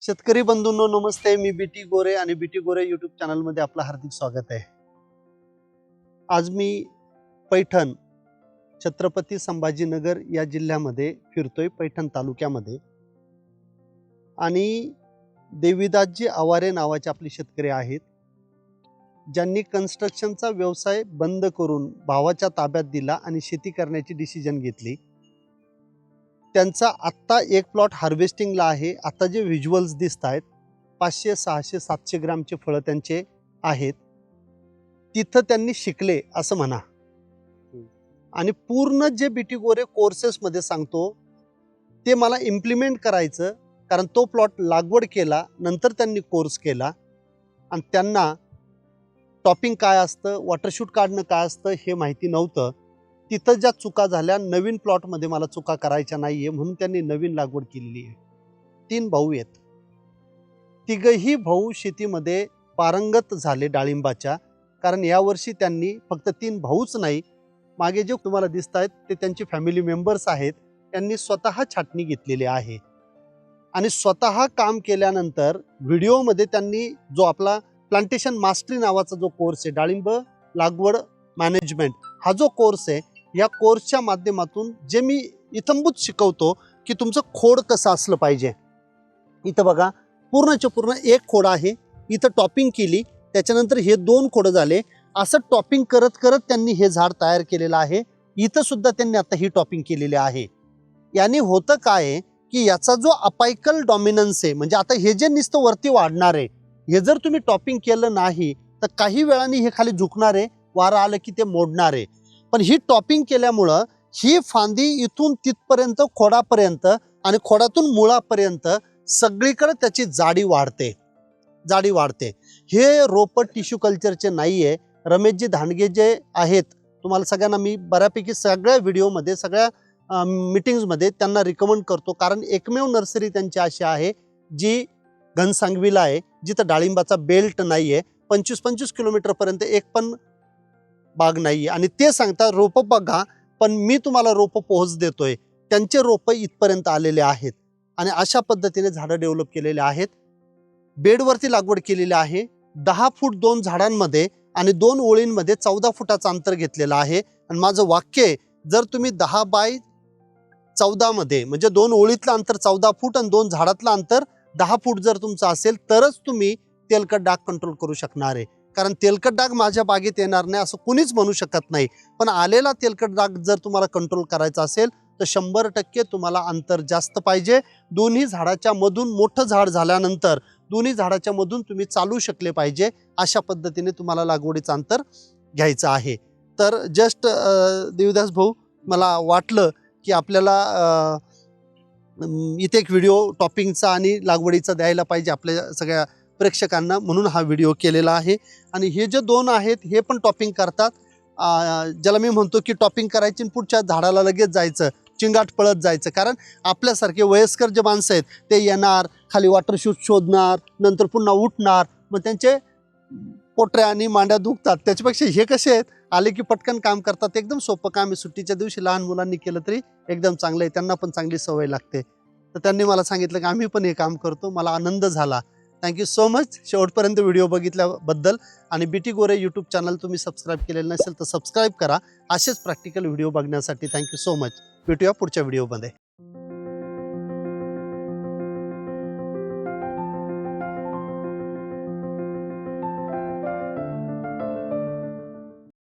शेतकरी बंधूंनो नमस्ते. मी बीटी गोरे आणि बीटी गोरे यूट्यूब चॅनलमध्ये आपलं हार्दिक स्वागत आहे. आज मी पैठण छत्रपती संभाजीनगर या जिल्ह्यामध्ये फिरतोय, पैठण तालुक्यामध्ये. आणि देवीदासजी आवारे नावाचे आपले शेतकरी आहेत, ज्यांनी कन्स्ट्रक्शनचा व्यवसाय बंद करून भावाच्या ताब्यात दिला आणि शेती करण्याची डिसिजन घेतली. त्यांचा आत्ता एक प्लॉट हार्वेस्टिंगला आहे. आता जे व्हिज्युअल्स दिसत आहेत 500, 600, 700 ग्रामचे फळं त्यांचे आहेत. तिथं त्यांनी शिकले असं म्हणा. आणि पूर्ण जे बीटी गोरे कोर्सेसमध्ये सांगतो ते मला इम्प्लिमेंट करायचं, कारण तो प्लॉट लागवड केला नंतर त्यांनी कोर्स केला आणि त्यांना टॉपिंग काय असतं, वॉटरशूट काढणं काय असतं हे माहिती नव्हतं. तिथं ज्या चुका झाल्या, नवीन प्लॉटमध्ये मला चुका करायच्या नाहीये म्हणून त्यांनी नवीन लागवड केलेली आहे. 3 भाऊ आहेत. तिघही भाऊ शेतीमध्ये पारंगत झाले डाळिंबाच्या, कारण यावर्षी त्यांनी फक्त 3 भाऊच नाही, मागे जे तुम्हाला दिसत आहेत ते त्यांचे फॅमिली मेंबर्स आहेत. त्यांनी स्वतः छाटणी घेतलेली आहे आणि स्वतः काम केल्यानंतर व्हिडिओमध्ये त्यांनी जो आपला प्लांटेशन मास्टरी नावाचा जो कोर्स आहे, डाळिंब लागवड मॅनेजमेंट, हा जो कोर्स आहे, या कोर्सच्या माध्यमातून जे मी इत्थंभूत शिकवतो की तुमचं खोड कसं असलं पाहिजे. इथं बघा पूर्णच्या पूर्ण एक खोड आहे, इथं टॉपिंग केली, त्याच्यानंतर हे 2 खोडं झाले. असं टॉपिंग करत करत त्यांनी हे झाड तयार केलेलं आहे. इथं सुद्धा त्यांनी आता ही टॉपिंग केलेली आहे. याने होतं काय की याचा जो अपायकल डॉमिनन्स आहे, म्हणजे आता हे जे नुसतं वरती वाढणार आहे, हे जर तुम्ही टॉपिंग केलं नाही तर काही वेळाने हे खाली झुकणार आहे, वारं आलं की ते मोडणार आहे. पण ही टॉपिंग केल्यामुळं ही फांदी इथून तिथपर्यंत खोडापर्यंत आणि खोडातून मुळापर्यंत सगळीकडे त्याची जाडी वाढते. हे रोपं टिश्यू कल्चरचे नाही आहे. रमेशजी धांडगे जे आहेत, तुम्हाला सगळ्यांना मी बऱ्यापैकी सगळ्या व्हिडिओमध्ये सगळ्या मीटिंग्समध्ये त्यांना रिकमेंड करतो, कारण एकमेव नर्सरी त्यांची अशी आहे जी घनसांगवीला आहे, जिथं डाळिंबाचा बेल्ट नाही आहे. 25-25 किलोमीटरपर्यंत एक पण बाग नाही. आणि ते सांगतात रोपं बघा, पण मी तुम्हाला रोपं पोहोच देतोय. त्यांचे रोपं इथपर्यंत आलेले आहेत आणि अशा पद्धतीने झाडं डेव्हलप केलेले आहेत. बेडवरती लागवड केलेली आहे. 10 फूट 2 झाडांमध्ये आणि 2 ओळींमध्ये 14 फुटाचं अंतर घेतलेलं आहे. आणि माझं वाक्य आहे, जर तुम्ही 10 बाय 14 मध्ये, म्हणजे 2 ओळीतलं अंतर 14 फूट आणि 2 झाडातलं अंतर 10 फूट जर तुमचं असेल तरच तुम्ही तेलकट डाग कंट्रोल करू शकणार आहे. कारण तेलकट डाग माझ्या बागेत येणार नाही असं कुणीच म्हणू शकत नाही. पण आलेला तेलकट डाग जर तुम्हाला कंट्रोल करायचा असेल तर 100% तुम्हाला अंतर जास्त पाहिजे. दोन्ही झाडाच्या मधून मोठं झाड झाल्यानंतर दोन्ही झाडाच्या मधून तुम्ही चालू शकले पाहिजे. अशा पद्धतीने तुम्हाला लागवडीचं अंतर घ्यायचं आहे. तर जस्ट देवीदास भाऊ, मला वाटलं की आपल्याला इथे एक व्हिडिओ टॉपिंगचा आणि लागवडीचा द्यायला पाहिजे आपल्या सगळ्या प्रेक्षकांना, म्हणून हा व्हिडिओ केलेला आहे. आणि हे जे 2 आहेत हे पण टॉपिंग करतात. ज्याला मी म्हणतो की टॉपिंग करायची आणि पुढच्या झाडाला लगेच जायचं, चिंगाट पळत जायचं. कारण आपल्यासारखे वयस्कर जे माणसं आहेत ते येणार, खाली वॉटरशूट शोधणार, नंतर पुन्हा उठणार, मग त्यांचे पोटऱ्या आणि मांड्या दुखतात. त्याच्यापेक्षा हे कसे आहेत, आले की पटकन काम करतात. एकदम सोपं काम आहे. सुट्टीच्या दिवशी लहान मुलांनी केलं तरी एकदम चांगलं आहे, त्यांना पण चांगली सवय लागते. तर त्यांनी मला सांगितलं की आम्ही पण हे काम करतो. मला आनंद झाला. थँक्यू सो मच शेवटपर्यंत व्हिडिओ बघितल्याबद्दल. आणि बीटी गोरे यूट्यूब चॅनल तुम्ही सबस्क्राईब केलेलं नसेल तर सबस्क्राईब करा, असेच प्रॅक्टिकल व्हिडिओ बघण्यासाठी. Thank you so much. भेटूया पुढच्या व्हिडिओमध्ये.